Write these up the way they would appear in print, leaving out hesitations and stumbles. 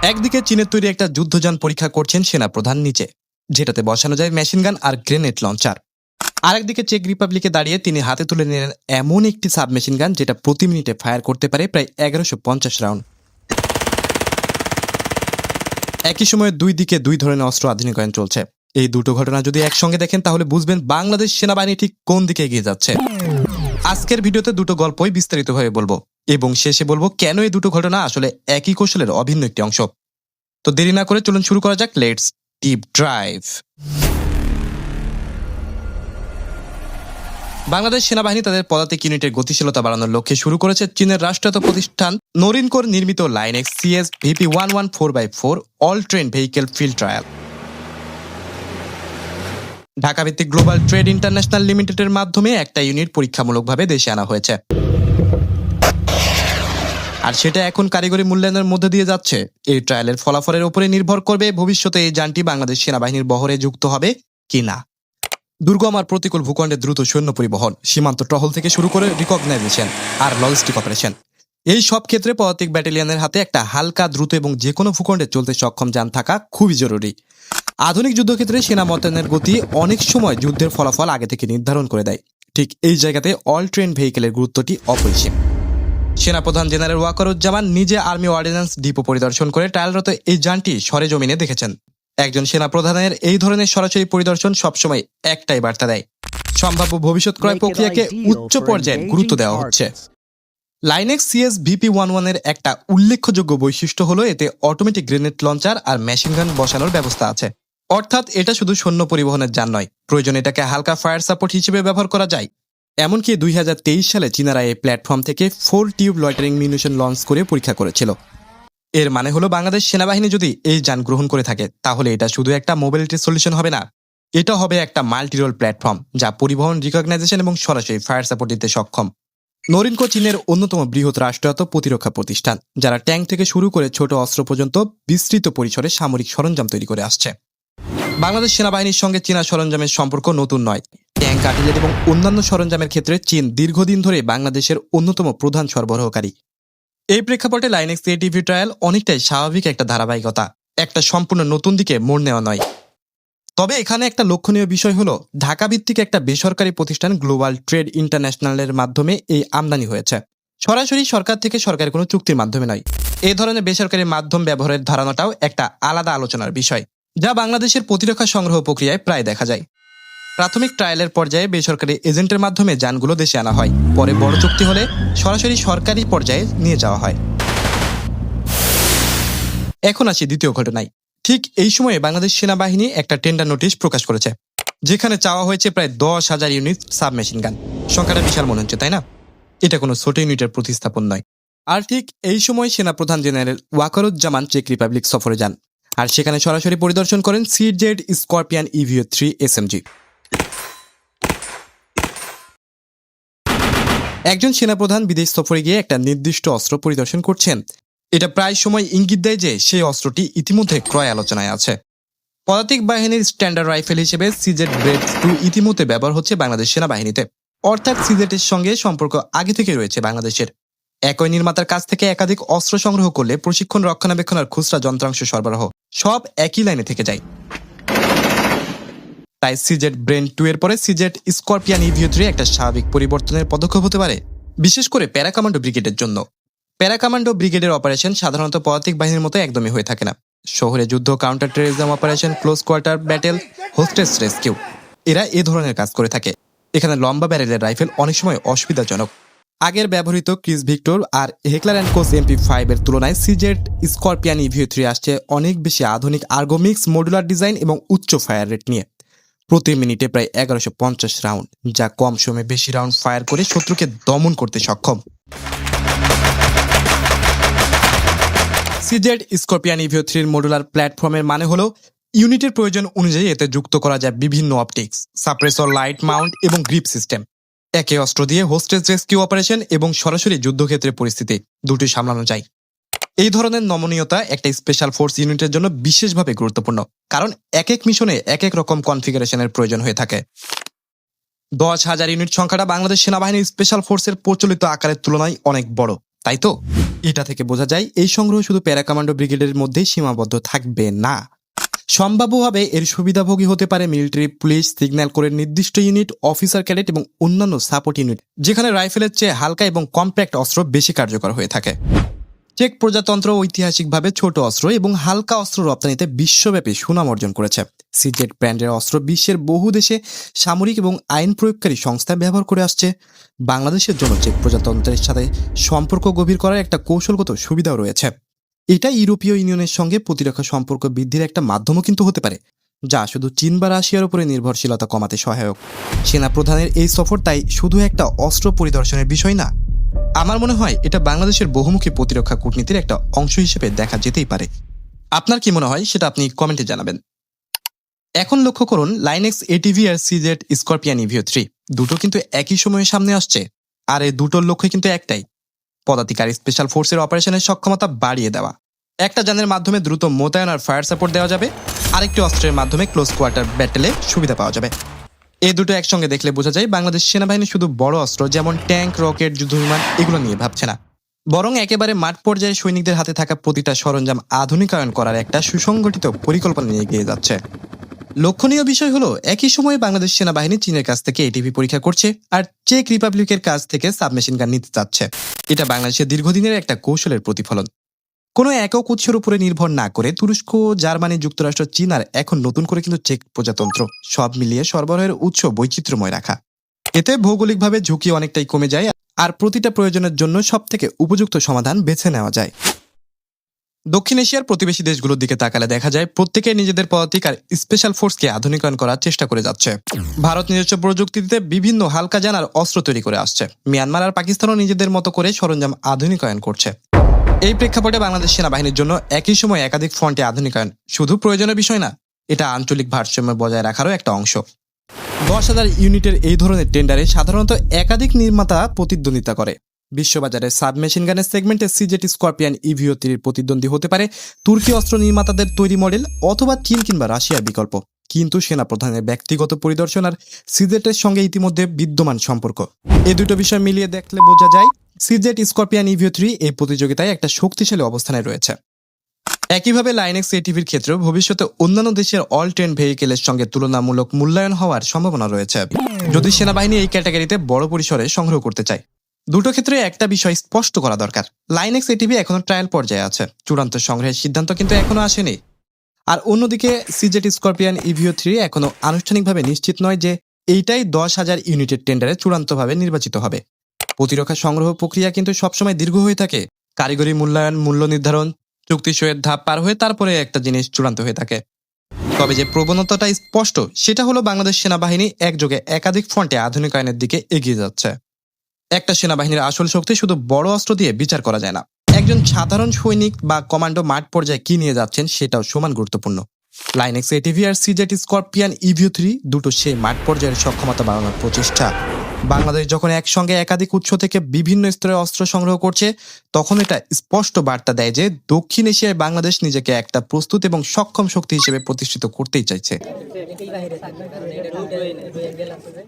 একদিকে চীনের তৈরি একটা যুদ্ধযান পরীক্ষা করছেন সেনাপ্রধান নিচে, যেটাতে বসানো যায় মেশিনগান আর গ্রেনেড লঞ্চার। আরেকদিকে চেক রিপাবলিকে দাঁড়িয়ে তিনি হাতে তুলে নিলেন এমন একটি সাবমেশিন গান যেটা প্রতি মিনিটে ফায়ার করতে পারে প্রায় 1150 রাউন্ড। একই সময়ে দুই দিকে দুই ধরনের অস্ত্র আধুনিকায়ন চলছে। এই দুটো ঘটনা যদি একসঙ্গে দেখেন তাহলে বুঝবেন বাংলাদেশ সেনাবাহিনী ঠিক কোন দিকে এগিয়ে যাচ্ছে। আজকের ভিডিওতে দুটো গল্পই বিস্তারিতভাবে বলবো এবং শেষে বলবো কেন এই দুটো ঘটনা আসলে একই কৌশলের অভিন্ন একটি অংশ। তো দেরি না করে চলুন শুরু করা যাক, লেটস ডিপ ড্রাইভ। বাংলাদেশ সেনাবাহিনী তাদের পদাতিক ইউনিটের গতিশীলতা বাড়ানোর লক্ষ্যে শুরু করেছে চীনের রাষ্ট্রায়ত্ত প্রতিষ্ঠান নরিনকোর নির্মিত লাইনেক্স CS VP-11 4x4 all train vehicle field trial. Dhaka ভিত্তিক গ্লোবাল ট্রেড ইন্টারন্যাশনাল লিমিটেডের মাধ্যমে একটা ইউনিট পরীক্ষামূলকভাবে দেশে আনা হয়েছে, আর সেটা এখন কারিগরি মূল্যায়নের মধ্যে দিয়ে যাচ্ছে। এই ট্রায়ালের ফলাফলের উপরে নির্ভর করবে ভবিষ্যতে এই যানটি বাংলাদেশ সেনাবাহিনীর বহরে যুক্ত হবে কিনা। দুর্গম আর প্রতিকূল ভূখণ্ডে দ্রুত সৈন্য পরিবহন, সীমান্ত টহল থেকে শুরু করে রিকগনাইজেশন আর লজিস্টিক অপারেশন, এই সব ক্ষেত্রে পদাতিক ব্যাটালিয়নের হাতে একটা হালকা, দ্রুত এবং যে কোনো ভূখণ্ডে চলতে সক্ষম যান থাকা খুবই জরুরি। আধুনিক যুদ্ধক্ষেত্রে সেনা মোতায়েনের গতি অনেক সময় যুদ্ধের ফলাফল আগে থেকে নির্ধারণ করে দেয়। ঠিক এই জায়গাতে অল ট্রেন ভেহিকেলের গুরুত্বটি অপরিসীম। সেনাপ্রধান জেনারেল ওয়াকারুজ্জামান নিজে আর্মি অর্ডিন্যান্স ডিপো পরিদর্শন করে ট্রায়ালরত এই যানটি সরেজমিনে দেখেছেন। একজন সেনাপ্রধানের এই ধরনের সরাসরি পরিদর্শন সবসময় একটাই বার্তা দেয়, সম্ভাব্য ভবিষ্যৎ ক্রয় প্রক্রিয়াকে উচ্চ পর্যায়ে গুরুত্ব দেওয়া হচ্ছে। লাইনেক্স CS VP-11 এর একটা উল্লেখযোগ্য বৈশিষ্ট্য হলো এতে অটোমেটিক গ্রেনেড লঞ্চার আর মেশিনগান বসানোর ব্যবস্থা আছে। অর্থাৎ এটা শুধু সৈন্য পরিবহনের যান নয়, প্রয়োজনে এটাকে হালকা ফায়ার সাপোর্ট হিসেবে ব্যবহার করা যায়। এমনকি 2023 সালে চীনারা এই প্ল্যাটফর্ম থেকে 4 টিউব লয়টারিং মিউনিশন লঞ্চ করে পরীক্ষা করেছিল। এর মানে হলো বাংলাদেশ সেনাবাহিনী যদি এই যান গ্রহণ করে থাকে তাহলে এটা শুধু একটা মোবিলিটি সলিউশন হবে না, এটা হবে একটা মাল্টি রোল প্ল্যাটফর্ম যা পরিবহন, রিকগনাইজেশন এবং সরাসরি ফায়ার সাপোর্ট দিতে সক্ষম। নরিনকো চীনের অন্যতম বৃহৎ রাষ্ট্রায়ত্ত প্রতিরক্ষা প্রতিষ্ঠান, যারা ট্যাঙ্ক থেকে শুরু করে ছোট অস্ত্র পর্যন্ত বিস্তৃত পরিসরে সামরিক সরঞ্জাম তৈরি করে আসছে। বাংলাদেশ সেনাবাহিনীর সঙ্গে চীনা সরঞ্জামের সম্পর্ক নতুন নয়। ট্যাঙ্ক, আর্টিলারি এবং অন্যান্য সরঞ্জামের ক্ষেত্রে চীন দীর্ঘদিন ধরে বাংলাদেশের অন্যতম প্রধান সরবরাহকারী। এই প্রেক্ষাপটে লাইনেক্স ATV ট্রায়াল অনেকটাই স্বাভাবিক একটা ধারাবাহিকতা, একটা সম্পূর্ণ নতুন দিকে মোড় নেওয়া নয়। তবে এখানে একটা লক্ষণীয় বিষয় হলো ঢাকা ভিত্তিক একটা বেসরকারি প্রতিষ্ঠান গ্লোবাল ট্রেড ইন্টারন্যাশনালের মাধ্যমে এই আমদানি হয়েছে, সরাসরি সরকার থেকে সরকারের কোনো চুক্তির মাধ্যমে নয়। এই ধরনের বেসরকারি মাধ্যম ব্যবহারের ধারণাটাও একটা আলাদা আলোচনার বিষয়, যা বাংলাদেশের প্রতিরক্ষা সংগ্রহ প্রক্রিয়ায় প্রায় দেখা যায়। প্রাথমিক ট্রায়ালের পর্যায়ে বেসরকারি এজেন্টের মাধ্যমে যানগুলো দেশে আনা হয়, পরে বড় চুক্তি হলে সরাসরি সরকারি পর্যায়ে নিয়ে যাওয়া হয়। এখন আসি দ্বিতীয় ঘটনায়। ঠিক এই সময়ে বাংলাদেশ সেনাবাহিনী একটা টেন্ডার নোটিশ প্রকাশ করেছে, যেখানে চাওয়া হয়েছে প্রায় 10,000 ইউনিট সাবমেশিন গান। সংখ্যাটা বিশাল মনে হচ্ছে, তাই না? এটা কোনো ছোট ইউনিটের প্রতিস্থাপন নয়। আর ঠিক এই সময় সেনাপ্রধান জেনারেল ওয়াকারুজ্জামান চেক রিপাবলিক সফরে যান, আর সেখানে সরাসরি পরিদর্শন করেন CZ স্করপিয়ন EVO-3 SMG। একজন সেনাপ্রধান বিদেশ সফরে গিয়ে একটা নির্দিষ্ট অস্ত্র পরিদর্শন করছেন, এটা প্রায় সময় ইঙ্গিত দেয় যে সেই অস্ত্রটি ইতিমধ্যে ক্রয় আলোচনায় আছে। পদাতিক বাহিনীর স্ট্যান্ডার্ড রাইফেল হিসেবে CZ Blade 2 ইতিমধ্যে ব্যবহার হচ্ছে বাংলাদেশ সেনাবাহিনীতে, অর্থাৎ CZ এর সঙ্গে সম্পর্ক আগে থেকে রয়েছে বাংলাদেশের। একই নির্মাতার কাছ থেকে একাধিক অস্ত্র সংগ্রহ করলে প্রশিক্ষণ, রক্ষণাবেক্ষণ আর খুচরা যন্ত্রাংশ সরবরাহ সব একই লাইনে থেকে যায়। তাই CZ Blade 2 এর পরে CZ স্করপিয়ন EVO-3 একটা স্বাভাবিক পরিবর্তনের পদক্ষেপ হতে পারে, বিশেষ করে প্যারাকমান্ডো ব্রিগেডের জন্য। প্যারাকমান্ডো ব্রিগেডের অপারেশন সাধারণত পদাতিক বাহিনীর মতো একদমই হয়ে থাকে না। শহরে যুদ্ধ, counter terrorism operation, close quarter battle, hostess rescue, এরা এ ধরনের কাজ করে থাকে। এখানে লম্বা ব্যারেলের রাইফেল অনেক সময় অসুবিধাজনক। আগের ব্যবহৃত ক্রিস ভিক্টর আর হেকলার অ্যান্ড কোস MP5 এর তুলনায় CZ স্করপিয়ন EVO-3 আসছে অনেক বেশি আধুনিক আর্গোমিক্স মডুলার ডিজাইন এবং উচ্চ ফায়ার রেট নিয়ে। প্রতি মিনিটে প্রায় 1150 রাউন্ড, যা কম সময়ে বেশি রাউন্ড ফায়ার করে শত্রুকে দমন করতে সক্ষম। CZ স্করপিয়ন EVO-3 মডুলার প্ল্যাটফর্মের মানে হলো ইউনিটের প্রয়োজন অনুযায়ী এতে যুক্ত করা যায় বিভিন্ন অপটিক্স, সাপ্রেসর, লাইট মাউন্ট এবং গ্রিপ সিস্টেম। একে অস্ত্র দিয়ে হোস্টেজ রেস্কিউ অপারেশন এবং সরাসরি যুদ্ধক্ষেত্রের পরিস্থিতি দুটোই সামলানো যায়। এই ধরনের নমনীয়তা একটা স্পেশাল ফোর্স ইউনিটের জন্য বিশেষভাবে গুরুত্বপূর্ণ, কারণ এক এক মিশনে এক এক রকম কনফিগারেশনের প্রয়োজন হয়ে থাকে। 10,000 ইউনিট সংখ্যাটা বাংলাদেশ সেনাবাহিনীর স্পেশাল ফোর্সের প্রচলিত আকারের তুলনায় অনেক বড়। তাই তো? এটা থেকে বোঝা যায় এই সংগ্রহ শুধু প্যারা কমান্ডো ব্রিগেডের মধ্যেই সীমাবদ্ধ থাকবে না। সম্ভাব্যভাবে এর সুবিধাভোগী হতে পারে মিলিটারি, পুলিশ, সিগন্যাল কোরের নির্দিষ্ট ইউনিট, অফিসার ক্যাডেট এবং অন্যান্য সাপোর্ট ইউনিট, যেখানে রাইফেলের চেয়ে হালকা এবং কম্প্যাক্ট অস্ত্র বেশি কার্যকর হয়ে থাকে। চেক প্রজাতন্ত্র ঐতিহাসিকভাবে ছোট অস্ত্র এবং হালকা অস্ত্র রপ্তানিতে বিশ্বব্যাপী সুনাম অর্জন করেছে। সিজেট ব্র্যান্ডের অস্ত্র বিশ্বের বহু দেশে সামরিক এবং আইন প্রয়োগকারী সংস্থা ব্যবহার করে আসছে। বাংলাদেশের জন্য চেক প্রজাতন্ত্রের সাথে সম্পর্ক গভীর করার একটা কৌশলগত সুবিধাও রয়েছে। এটা ইউরোপীয় ইউনিয়নের সঙ্গে প্রতিরক্ষা সম্পর্ক বৃদ্ধির একটা মাধ্যমও কিন্তু হতে পারে, যা শুধু চীন বা রাশিয়ার উপরে নির্ভরশীলতা কমাতে সহায়ক। সেনাপ্রধানের এই সফর তাই শুধু একটা অস্ত্র পরিদর্শনের বিষয় না, আমার মনে হয় এটা বাংলাদেশের বহুমুখী প্রতিরক্ষা কূটনীতির একটা অংশ হিসেবে দেখা যেতেই পারে। আপনার কি মনে হয় সেটা আপনি কমেন্টে জানাবেন। এখন লক্ষ্য করুন, লাইনেক্স এটিভি আর সিজেট স্করপিয়ন ইভিও 3 দুটো কিন্তু একই সময়ে সামনে আসছে। আর এই দুটোর লক্ষ্য কিন্তু একটাই, পদাতিক আর স্পেশাল ফোর্সের অপারেশনের সক্ষমতা বাড়িয়ে দেওয়া। একটা যানের মাধ্যমে দ্রুত মোতায়েন আর ফায়ার সাপোর্ট দেওয়া যাবে, আরেকটি অস্ত্রের মাধ্যমে ক্লোজ কোয়ার্টার ব্যাটেলে সুবিধা পাওয়া যাবে। এই দুটো একসঙ্গে দেখলে বোঝা যায় বাংলাদেশ সেনাবাহিনী শুধু বড় অস্ত্র যেমন ট্যাঙ্ক, রকেট, যুদ্ধবিমান এগুলো নিয়ে ভাবছে না, বরং একেবারে মাঠ পর্যায়ে সৈনিকদের হাতে থাকা প্রতিটা সরঞ্জাম আধুনিকায়ন করার একটা সুসংগঠিত পরিকল্পনা নিয়ে এগিয়ে যাচ্ছে। লক্ষণীয় বিষয় হলো, একই সময়ে বাংলাদেশ সেনাবাহিনী চীনের কাছ থেকে এটিভি পরীক্ষা করছে আর চেক রিপাবলিকের কাছ থেকে সাবমেশিন গান নিতে চাচ্ছে। এটা বাংলাদেশের দীর্ঘদিনের একটা কৌশলের প্রতিফলন। কোনো একক উৎসের উপরে নির্ভর না করে তুরস্ক, জার্মানি, যুক্তরাষ্ট্র, চীন আর এখন নতুন করে কিন্তু চেক প্রজাতন্ত্র সব মিলিয়ে সরবরাহের উৎস বৈচিত্র্যময় রাখা। এতে ভৌগোলিকভাবে ঝুঁকি অনেকটাই কমে যায় আর প্রতিটা প্রয়োজনের জন্য সবথেকে উপযুক্ত সমাধান বেছে নেওয়া যায়। দক্ষিণ এশিয়ার প্রতিবেশী দেশগুলোর দিকে তাকালে দেখা যায় প্রত্যেকে নিজেদের পদাতিক আর স্পেশাল ফোর্সকে আধুনিকায়ন করার চেষ্টা করে যাচ্ছে। ভারত নিজস্ব প্রযুক্তিতে বিভিন্ন হালকা যান আর অস্ত্র তৈরি করে আসছে। মিয়ানমার আর পাকিস্তানও নিজেদের মতো করে সরঞ্জাম আধুনিকায়ন করছে। এই প্রেক্ষাপটে বাংলাদেশ সেনাবাহিনীর জন্য একই সময় একাধিক ফ্রন্টে আধুনিকায়ন শুধু প্রয়োজনের বিষয় না, এটা আঞ্চলিক ভারসাম্য বজায় রাখারও একটা অংশ। 10,000 ইউনিটের এই ধরনের টেন্ডারে সাধারণত একাধিক নির্মাতা প্রতিদ্বন্দ্বিতা করে। বিশ্ববাজারে সাবমেশিন গানের সেগমেন্টে সিজেট স্করপিয়ন ইভিও 3 প্রতিদ্বন্দ্বী হতে পারে তুর্কি অস্ত্র নির্মাতাদের তৈরি মডেল অথবা চীন কিংবা রাশিয়ার বিকল্প। কিন্তু সেনাপ্রধানের ব্যক্তিগত পরিদর্শন আর সিজেটের সঙ্গে ইতিমধ্যে বিদ্যমান সম্পর্ক, এই দুটো বিষয় মিলিয়ে দেখলে বোঝা যায় সিজেট স্করপিয়ন ইভিও 3 এই প্রতিযোগিতায় একটা শক্তিশালী অবস্থানে রয়েছে। একইভাবে লাইনেক্স এটিভির ক্ষেত্রেও ভবিষ্যতে অন্যান্য দেশের অল ট্রেন ভেহিকেলের সঙ্গে তুলনামূলক মূল্যায়ন হওয়ার সম্ভাবনা রয়েছে, যদি সেনাবাহিনী এই ক্যাটাগরিতে বড় পরিসরে সংগ্রহ করতে চায়। দুটো ক্ষেত্রে একটা বিষয় স্পষ্ট করা দরকার, লাইনেক্স এটিভি এখনো ট্রায়াল পর্যায়ে আছে, চূড়ান্ত সংগ্রহের সিদ্ধান্ত কিন্তু এখনো আসেনি। আর অন্যদিকে সিজেট স্করপিয়ন ইভিও 3 এখনো আনুষ্ঠানিকভাবে নিশ্চিত নয় যে এইটাই 10,000 ইউনিটের টেন্ডারে চূড়ান্তভাবে নির্বাচিত হবে। প্রতিরক্ষা সংগ্রহ প্রক্রিয়া কিন্তু সবসময় দীর্ঘ হয়ে থাকে। কারিগরি মূল্যায়ন, মূল্য নির্ধারণ, চুক্তি সইয়ের ধাপ পার হয়ে তারপরে একটা জিনিস চূড়ান্ত হয়ে থাকে। তবে যে প্রবণতাটা স্পষ্ট সেটা হলো বাংলাদেশ সেনাবাহিনী একযোগে একাধিক ফ্রন্টে আধুনিকায়নের দিকে এগিয়ে যাচ্ছে। একটা সেনাবাহিনীর আসল শক্তি শুধু বড় অস্ত্র দিয়ে বিচার করা যায় না, একজন সাধারণ সৈনিক বা কমান্ডো মাঠ পর্যায়ে কি নিয়ে যাচ্ছেন সেটাও সমান গুরুত্বপূর্ণ। লাইনেক্স এটিভি আর সিজেট স্করপিয়ন ইভিও 3 দুটো সেই মাঠ পর্যায়ের সক্ষমতা বাড়ানোর প্রচেষ্টা। বাংলাদেশ যখন একসঙ্গে একাধিক উৎস থেকে বিভিন্ন স্তরের অস্ত্র সংগ্রহ করছে, তখন এটা স্পষ্ট বার্তা দেয় যে দক্ষিণ এশিয়ায় বাংলাদেশ নিজেকে একটা প্রস্তুত এবং সক্ষম শক্তি হিসেবে প্রতিষ্ঠিত করতেই চাইছে।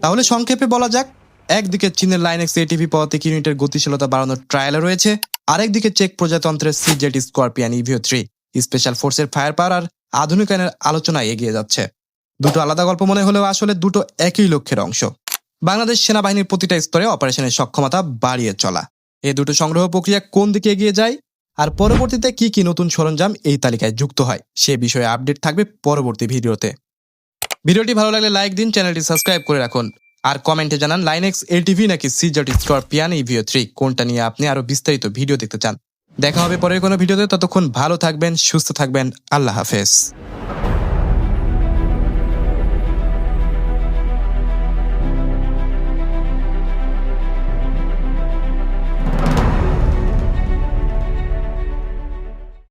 তাহলে সংক্ষেপে বলা যাক, একদিকে চীনের লাইনেক্স এটিভি পদাতিক ইউনিটের গতিশীলতা বাড়ানোর ট্রায়ালে রয়েছে, আরেকদিকে চেক প্রজাতন্ত্রের সিজেট স্করপিয়ন ইভিও 3 স্পেশাল ফোর্সের ফায়ার পাওয়ার আর আধুনিকায়নের আলোচনায় এগিয়ে যাচ্ছে। দুটো আলাদা গল্প মনে হলেও আসলে দুটো একই লক্ষ্যের অংশ, বাংলাদেশ সেনাবাহিনীর প্রতিটা স্তরে অপারেশনের সক্ষমতা বাড়িয়ে চলা। এই দুটো সংগ্রহ প্রক্রিয়া কোন দিকে এগিয়ে যায় আর পরবর্তীতে কি কি নতুন সরঞ্জাম এই তালিকায় যুক্ত হয় সে বিষয়ে আপডেট থাকবে পরবর্তী ভিডিওতে। ভিডিওটি ভালো লাগলে লাইক দিন, চ্যানেলটি সাবস্ক্রাইব করে রাখুন আর কমেন্টে জানান লাইনেক্স এটিভি নাকি সিজেট স্করপিয়ন ইভিও 3 কোনটা নিয়ে আপনি আরো বিস্তারিত ভিডিও দেখতে চান। দেখা হবে পরের কোনো ভিডিওতে, ততক্ষণ ভালো থাকবেন, সুস্থ থাকবেন, আল্লাহ হাফেজ।